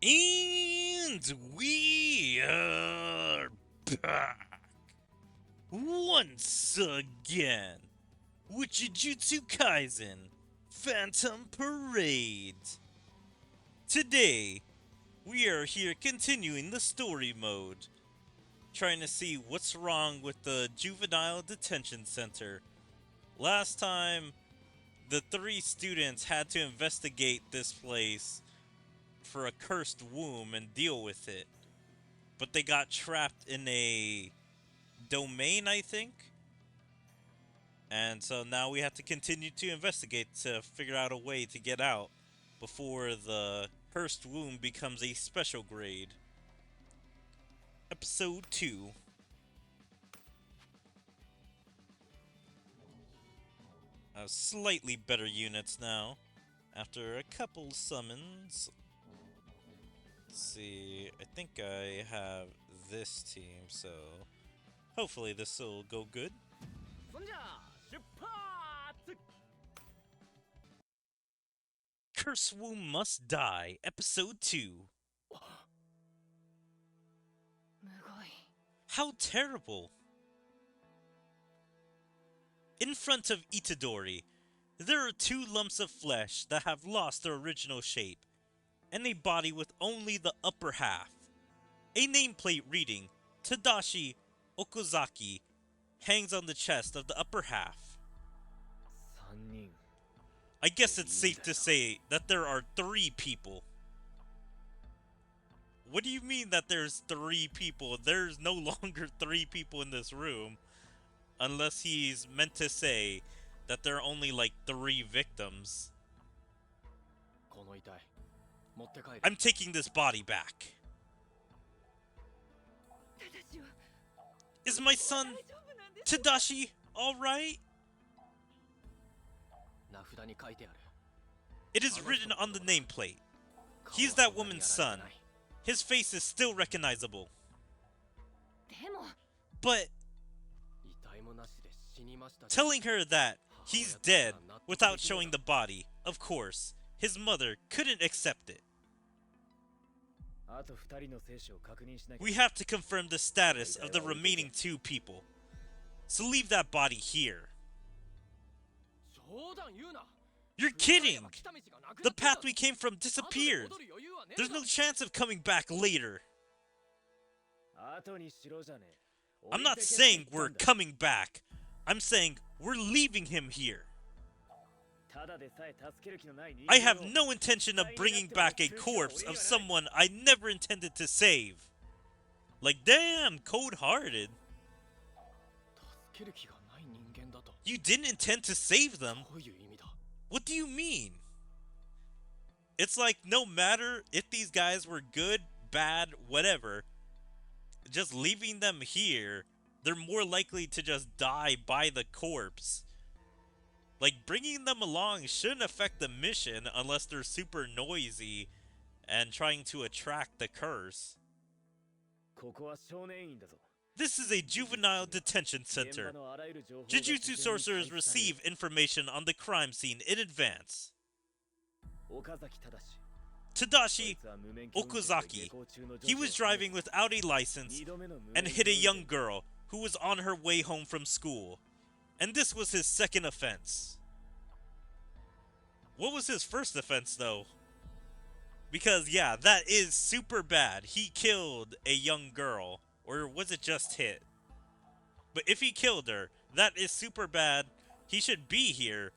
And we are back once again with Jujutsu Kaisen Phantom Parade. Today, we are here continuing the story mode, trying to see what's wrong with the juvenile detention center. Last time, the three students had to investigate this place for a cursed womb and deal with it. But they got trapped in a domain, I think. And so now we have to continue to investigate to figure out a way to get out before the cursed womb becomes a special grade. Episode 2. Slightly better units now, after a couple summons. Let's see, I think I have this team, so hopefully this will go good. Curse Womb Must Die, Episode 2. How terrible! In front of Itadori, there are two lumps of flesh that have lost their original shape, and a body with only the upper half. A nameplate reading Tadashi Okazaki hangs on the chest of the upper half. I guess it's safe to say that there are 3 people. What do you mean that there's 3 people? There's no longer 3 people in this room. Unless he's meant to say that there are only like 3 victims. I'm taking this body back. Is my son Tadashi alright? It is written on the nameplate. He's that woman's son. His face is still recognizable. But telling her that he's dead without showing the body, of course, his mother couldn't accept it. We have to confirm the status of the remaining 2 people. So leave that body here. You're kidding! The path we came from disappeared. There's no chance of coming back later. I'm not saying we're coming back. I'm saying we're leaving him here. I have no intention of bringing back a corpse of someone I never intended to save. Like, damn, cold-hearted. You didn't intend to save them? What do you mean? It's like, no matter if these guys were good, bad, whatever, just leaving them here, they're more likely to just die by the corpse. Like, bringing them along shouldn't affect the mission unless they're super noisy and trying to attract the curse. This is a juvenile detention center. Jujutsu sorcerers receive information on the crime scene in advance. Tadashi Okazaki. He was driving without a license and hit a young girl who was on her way home from school. And this was his second offense. What was his first offense, though? Because, yeah, that is super bad. He killed a young girl. Or was it just hit? But if he killed her, that is super bad. He should be here.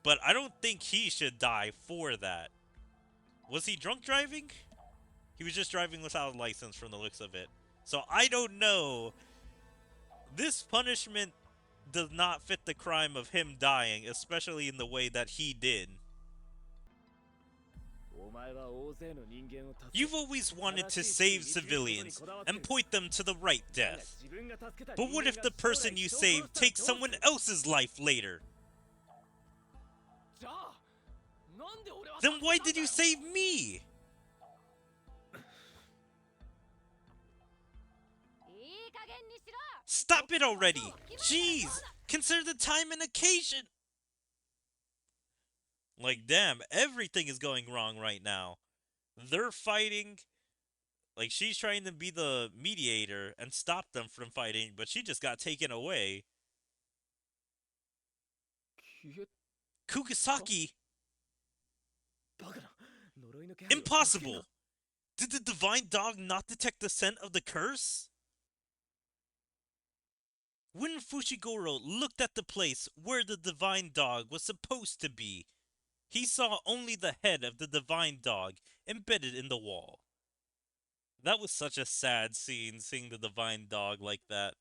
But I don't think he should die for that. Was he drunk driving? He was just driving without a license from the looks of it. So I don't know. This punishment does not fit the crime of him dying, especially in the way that he did. You've always wanted to save civilians and point them to the right death. But what if the person you save takes someone else's life later? Then why did you save me? Stop it already! Jeez! Consider the time and occasion! Like, damn, everything is going wrong right now. They're fighting. Like, she's trying to be the mediator and stop them from fighting, but she just got taken away. 消えた Kugisaki? バカな呪いの気配を見つけんな Impossible! Did the divine dog not detect the scent of the curse? When Fushiguro looked at the place where the divine dog was supposed to be, he saw only the head of the divine dog embedded in the wall. That was such a sad scene, seeing the divine dog like that.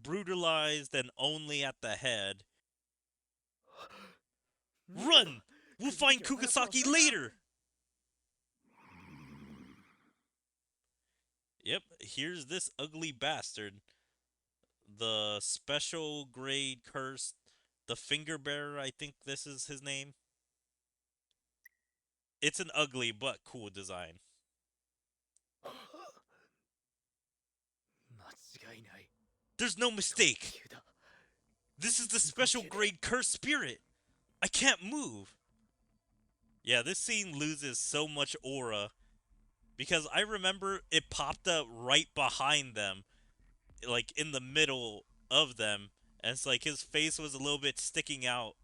Brutalized and only at the head. Run! We'll find Kugisaki later! Yep, here's this ugly bastard. The special grade curse, the finger bearer, I think this is his name. It's an ugly but cool design. 間違いない There's no mistake. 急だ This is the special grade curse spirit. I can't move. Yeah, this scene loses so much aura because I remember it popped up right behind them, like in the middle of them, and it's like his face was a little bit sticking out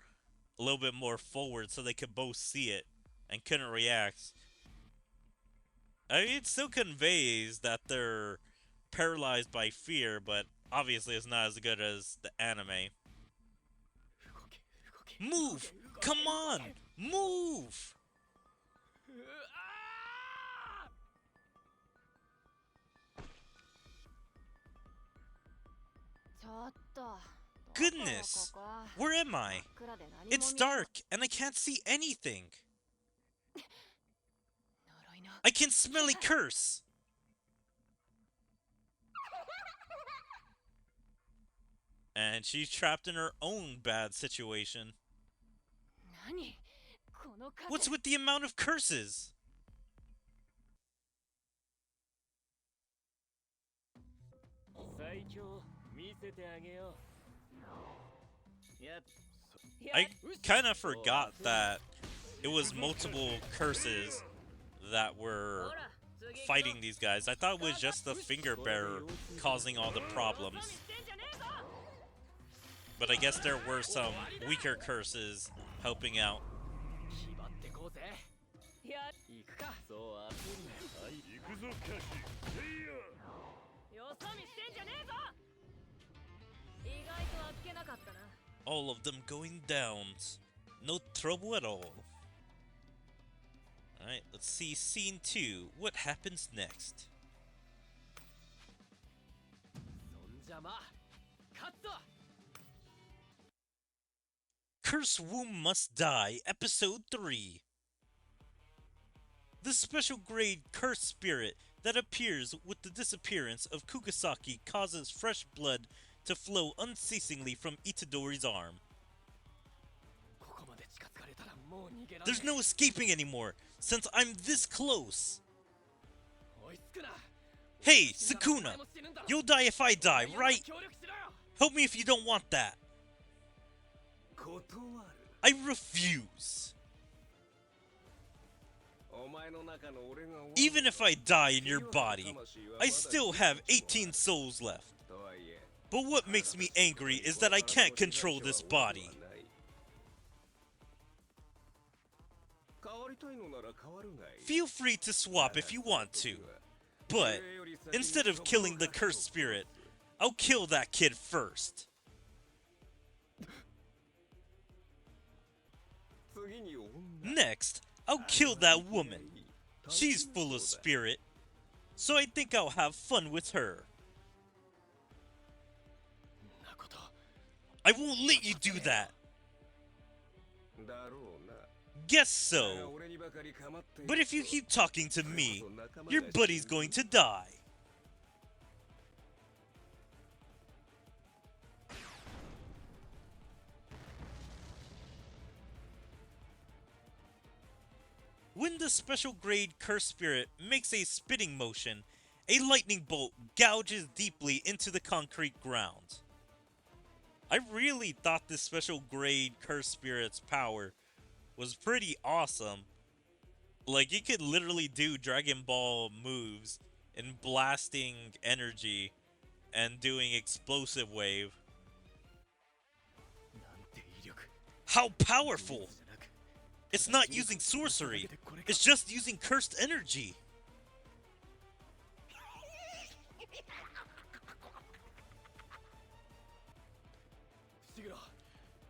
a little bit more forward so they could both see it and couldn't react. I mean, it still conveys that they're paralyzed by fear, but obviously it's not as good as the anime. 動け動け Move! Come on! Move! うあーちょっと Goodness! Where am I? It's dark and I can't see anything. I can smell a curse. And she's trapped in her own bad situation. 何この風 What's with the amount of curses? 最強見せてあげようやっ I kind of forgot that it was multiple curses that were fighting these guys. I thought it was just the finger bearer causing all the problems. But I guess there were some weaker curses helping out. 気張ってこうぜや行くかそう焦んなよ行くぞカキよそ見してんじゃねえぞ意外とあっけなかったな All of them going down. No trouble at all. Alright, let's see scene 2. What happens next? そんじゃま勝つぞ Curse Womb Must Die, Episode 3. The special grade curse spirit that appears with the disappearance of Kugisaki causes fresh blood to flow unceasingly from Itadori's arm. ここまで近づかれたらもう逃げられ There's no escaping anymore, since I'm this close. 追いつくな Hey, Sukuna! You'll die if I die, right? 協力しろよ Help me if you don't want that. 断る I refuse. お前の中の俺が Even if I die in your body, I still have 18 souls left. とはいえ But what makes me angry is that I can't control this body. 変わりたいのなら変わるがいい Feel free to swap if you want to. But instead of killing the cursed spirit, I'll kill that kid first. 次に女 Next, I'll kill that woman. She's full of spirit. So I think I'll have fun with her. なこと I won't let you do that. だろうな Guess so. 俺にばかり構っている But if you keep talking to me, your buddy's going to die. When the special grade curse spirit makes a spitting motion, a lightning bolt gouges deeply into the concrete ground. I really thought this special grade curse spirit's power was pretty awesome. Like, you could literally do Dragon Ball moves and blasting energy and doing explosive wave. なんて威力 How 技 powerful! 術じゃなく It's not using sorcery. It's just using cursed energy.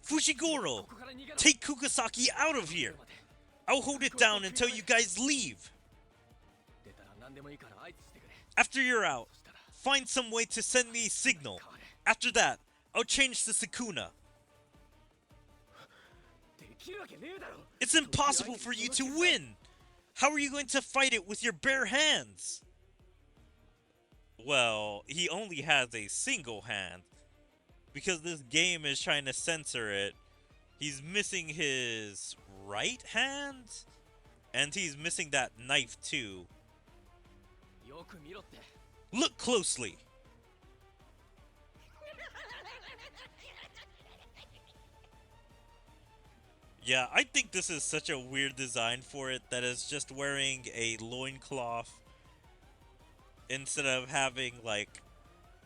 伏黒 Fushiguro, ここから逃げろ take Kugasaki out of here. I'll hold it down until you guys leave. 出たら何でもいいから合図してくれ After you're out, そしたら find some way to send me a signal. 変われ After that, I'll change to Sukuna. できるわけねえだろ It's impossible for you to win. How are you going to fight it with your bare hands? Well, he only has a single hand. Because this game is trying to censor it, he's missing his right hand? And he's missing that knife too. よく見ろって Look closely. Yeah, I think this is such a weird design for it that it's just wearing a loincloth instead of having like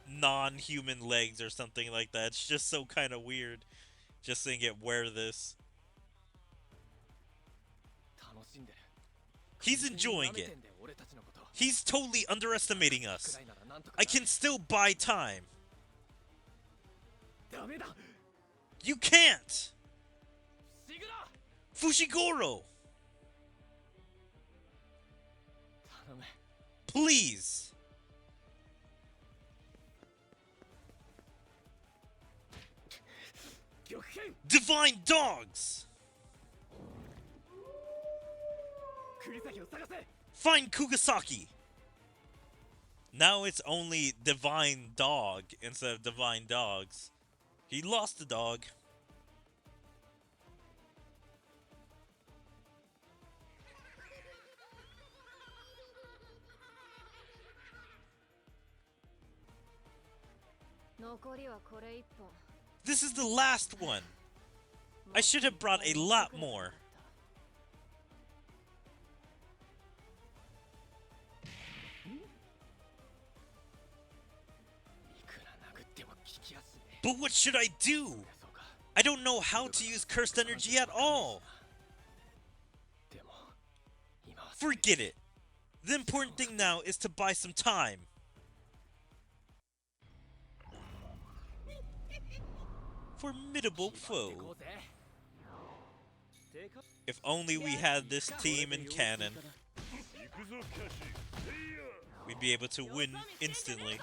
non-human legs or something like that. It's just so kind of weird just seeing it wear this. 楽しんでる He's enjoying 舐め it. てんだよ俺たちのこと He's totally underestimating く us. らいならなんとか I can still buy time. ダメだ You can't! 伏黒 Fushiguro! 頼む Please! 玉剣 Divine dogs! 栗崎を探せ Find Kugasaki! Now it's only Divine Dog instead of Divine Dogs. He lost the dog. This is the last one. I should have brought a lot more. But what should I do? I don't know how to use cursed energy at all. Forget it. The important thing now is to buy some time. Formidable foe. If only we had this team in canon, we'd be able to win instantly.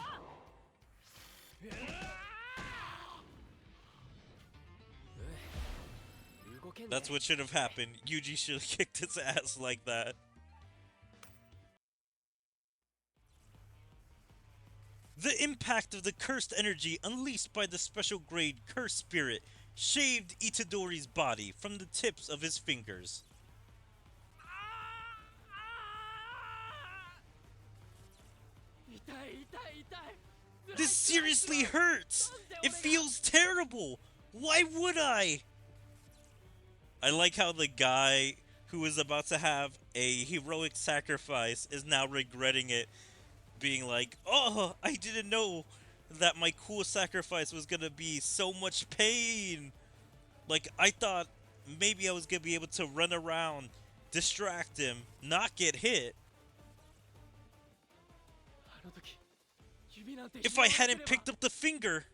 That's what should have happened. Yuji should have kicked his ass like that. The impact of the cursed energy unleashed by the special grade cursed spirit shaved Itadori's body from the tips of his fingers. This seriously hurts! It feels terrible! Why would I? I like how the guy who was about to have a heroic sacrifice is now regretting it, being like, oh, I didn't know that my cool sacrifice was gonna be so much pain. Like, I thought maybe I was gonna be able to run around, distract him, not get hit. If I hadn't picked up the finger,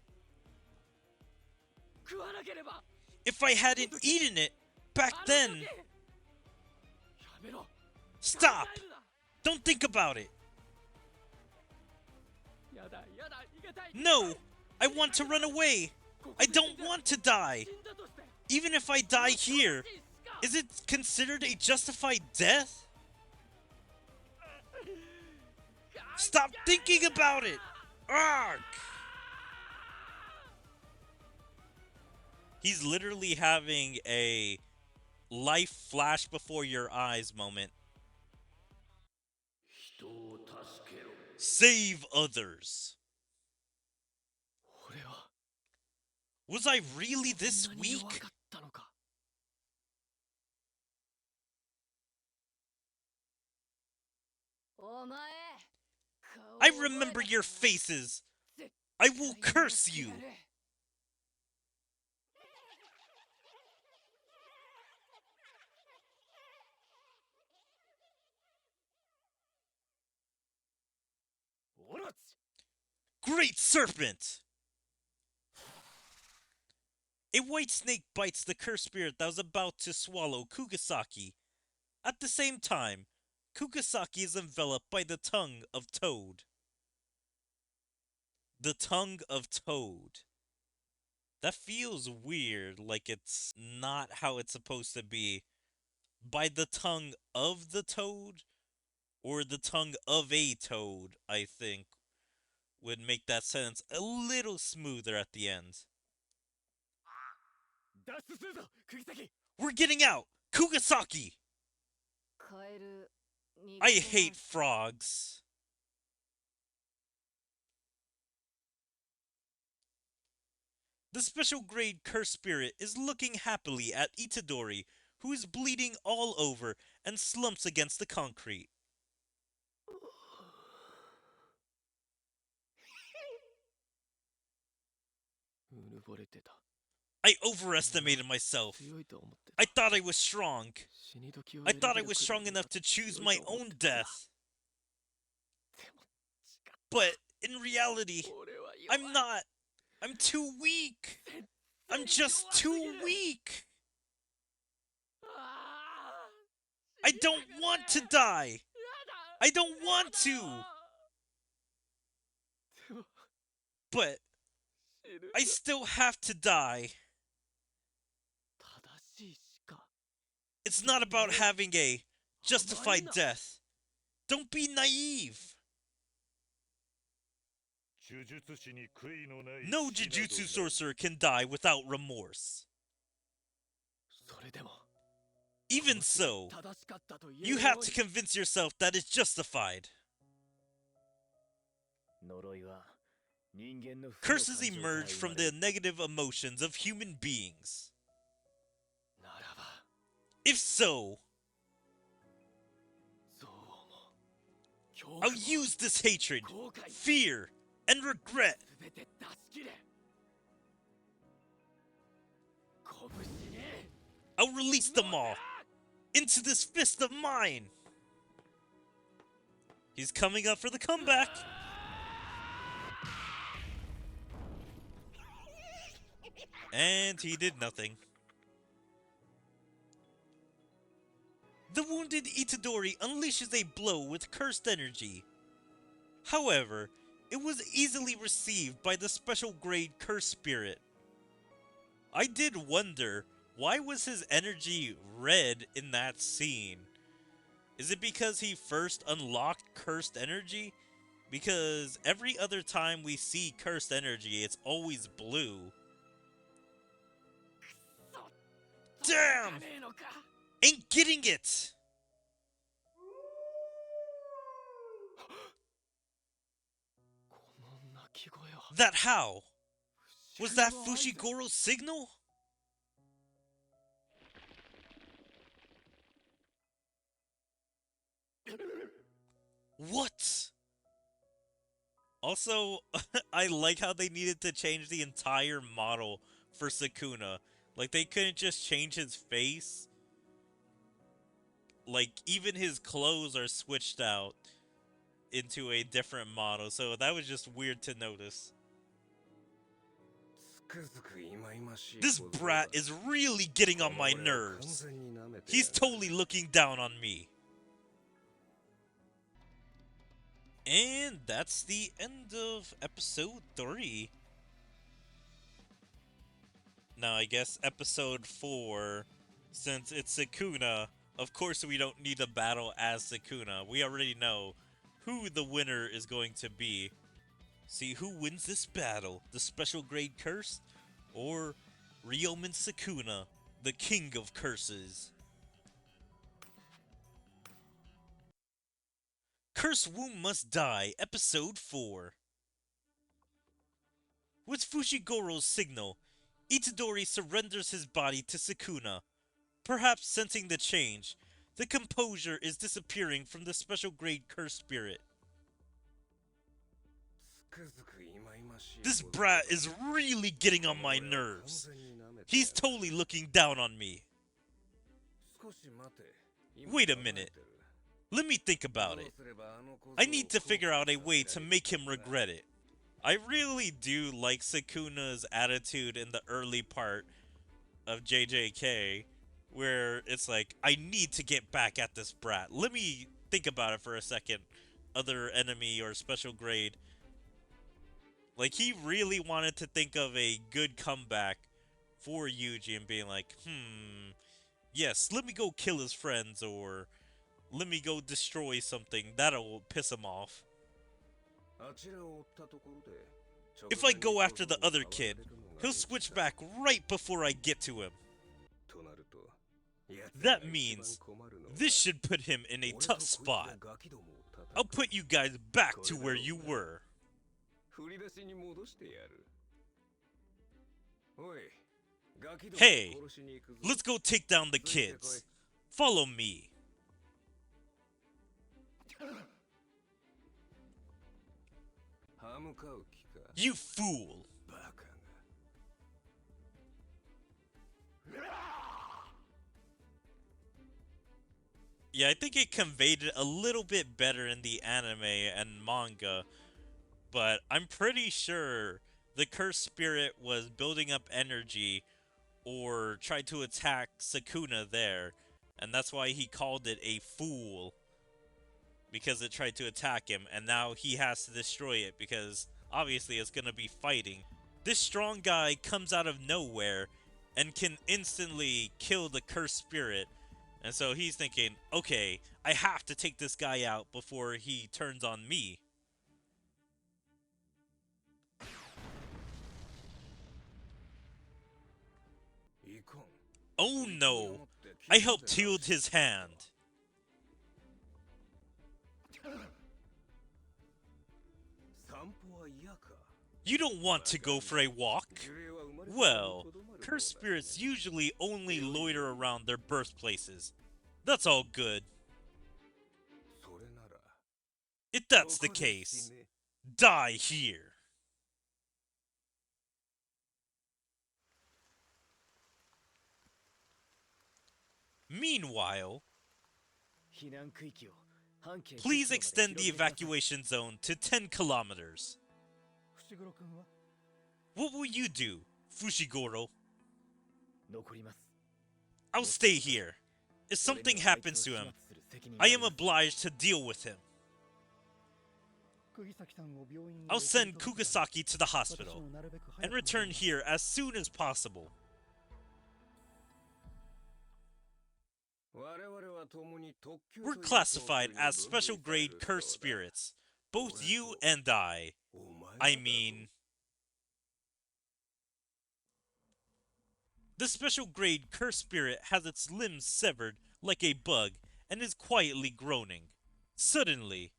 if I hadn't eaten it back then. Stop! Don't think about it. No! I want to run away! I don't want to die! Even if I die here, is it considered a justified death? Stop thinking about it! Arg! He's literally having a life flash before your eyes moment. Save others. Was I really this weak? I remember your faces. I will curse you. Great serpent! A white snake bites the cursed spirit that was about to swallow Kugasaki. At the same time, Kugasaki is enveloped by the tongue of Toad. The tongue of Toad. That feels weird, like it's not how it's supposed to be. By the tongue of the toad? Or the tongue of a toad, I think, would make that sentence a little smoother at the end. We're getting out! Kugasaki! I hate frogs. The special grade cursed spirit is looking happily at Itadori, who is bleeding all over and slumps against the concrete. I overestimated myself. I thought I was strong. I thought I was strong enough to choose my own death. But in reality, I'm not. I'm too weak. I'm just too weak. I don't want to die. I don't want to. But I still have to die. It's not about having a justified death. Don't be naive. No Jujutsu sorcerer can die without remorse. Even so, you have to convince yourself that it's justified. Curses emerge from the negative emotions of human beings. If so, I'll use this hatred, fear, and regret. I'll release them all into this fist of mine. He's coming up for the comeback. And he did nothing. The wounded Itadori unleashes a blow with cursed energy. However, it was easily received by the special grade curse spirit. I did wonder, why was his energy red in that scene? Is it because he first unlocked cursed energy? Because every other time we see cursed energy, it's always blue. Damn! Ain't getting it! That how? Was that Fushigoro's signal? What? Also, I like how they needed to change the entire model for Sukuna. Like, they couldn't just change his face. Like, even his clothes are switched out into a different model, so that was just weird to notice. This brat is really getting on my nerves. He's totally looking down on me. And that's the end of episode 3. Now, I guess episode 4, since it's Sukuna, of course we don't need a battle as Sukuna. We already know who the winner is going to be. See who wins this battle, the special grade curse, or Ryomen Sukuna, the king of curses. Curse Womb Must Die, Episode 4. With Fushigoro's signal, Itadori surrenders his body to Sukuna. Perhaps sensing the change, The composure is disappearing from the special grade curse spirit. This brat is really getting on my nerves. He's totally looking down on me. Wait a minute. Let me think about it. I need to figure out a way to make him regret it. I really do like Sukuna's attitude in the early part of JJK, where it's like, I need to get back at this brat. Let me think about it for a second. Other enemy or special grade. Like, he really wanted to think of a good comeback for Yuji and being like, yes, let me go kill his friends, or let me go destroy something. That'll piss him off. If I go after the other kid, he'll switch back right before I get to him. That means this should put him in a tough spot. I'll put you guys back to where you were. Hey, let's go take down the kids. Follow me. You fool! Yeah, I think it conveyed it a little bit better in the anime and manga, but I'm pretty sure the cursed spirit was building up energy or tried to attack Sukuna there, and that's why he called it a fool, because it tried to attack him, and now he has to destroy it because obviously it's gonna be fighting. This strong guy comes out of nowhere and can instantly kill the cursed spirit. And so he's thinking, okay, I have to take this guy out before he turns on me. Oh no! I helped heal his hand. You don't want to go for a walk? Well, cursed spirits usually only loiter around their birthplaces. That's all good. If that's the case, die here. Meanwhile, please extend the evacuation zone to 10 kilometers. What will you do, Fushiguro? I'll stay here. If something happens to him, I am obliged to deal with him. I'll send Kugasaki to the hospital and return here as soon as possible. We're classified as special grade cursed spirits, both you and I. I mean, the special grade cursed spirit has its limbs severed like a bug and is quietly groaning. Suddenly,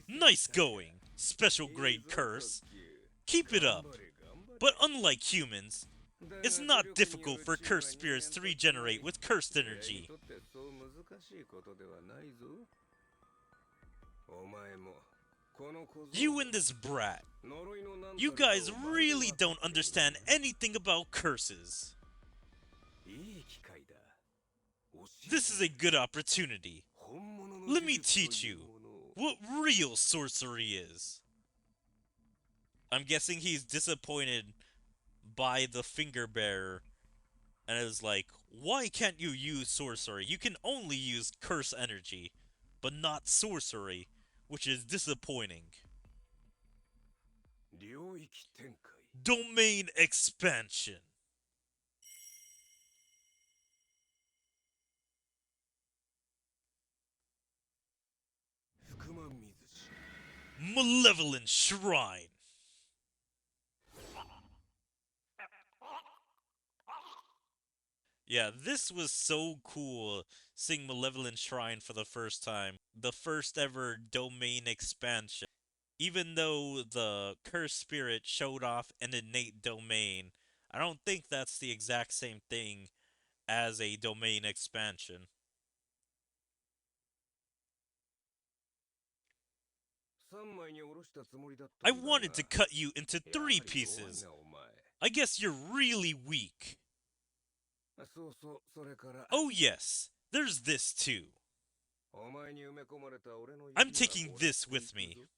nice going, special grade curse. Keep it up. But unlike humans, it's not difficult for cursed spirits to regenerate with cursed energy. You and this brat. You guys really don't understand anything about curses. This is a good opportunity. Let me teach you what real sorcery is. I'm guessing he's disappointed by the finger bearer and is like, why can't you use sorcery? You can only use curse energy, but not sorcery, which is disappointing. Domain expansion. Malevolent Shrine. Yeah, this was so cool, seeing Malevolent Shrine for the first time. The first ever domain expansion. even though the cursed spirit showed off an innate domain, I don't think that's the exact same thing as a domain expansion. 三枚におろしたつもりだったん I だが wanted to cut you into やは three り弱い pieces. なお前 I guess you're really weak. そうそうそれから Oh, yes, there's this too. お前に埋め込まれた俺の I'm 指は taking もらって this いく with ぞ me.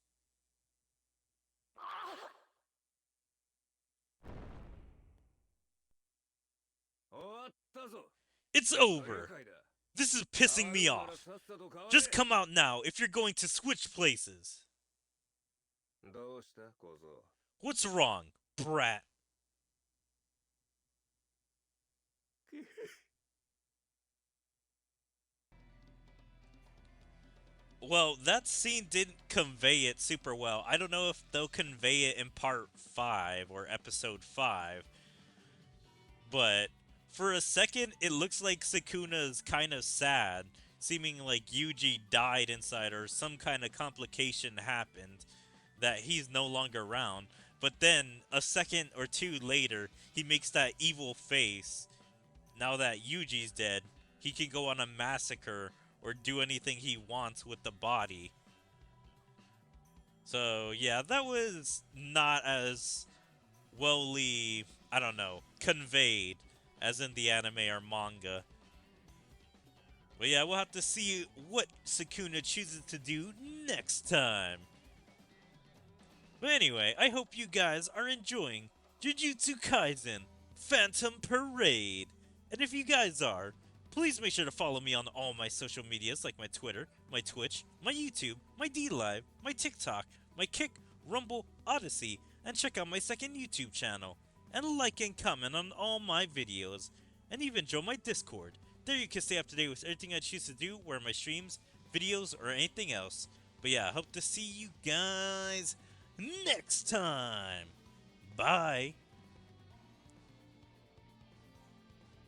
終わったぞ It's 大 over. 会だ This is pissing me あるなら off. さっさと変われ Just come out now if you're going to switch places. どうした小僧 What's wrong, brat? Well, that scene didn't convey it super well. I don't know if they'll convey it in part 5 or episode 5. But for a second, it looks like Sukuna's kind of sad, seeming like Yuji died inside or some kind of complication happened that he's no longer around. But then, a second or two later, he makes that evil face. Now that Yuji's dead, he can go on a massacre or do anything he wants with the body. So, yeah, that was not as wellly, I don't know, conveyed as in the anime or manga. But yeah, we'll have to see what Sukuna chooses to do next time. But anyway, I hope you guys are enjoying Jujutsu Kaisen Phantom Parade. And if you guys are, please make sure to follow me on all my social medias like my Twitter, my Twitch, my YouTube, my DLive, my TikTok, my Kick, Rumble, Odyssey, and check out my second YouTube channel. And like and comment on all my videos. And even join my Discord. There you can stay up to date with everything I choose to do, where my streams, videos, or anything else. But yeah, I hope to see you guys next time. Bye.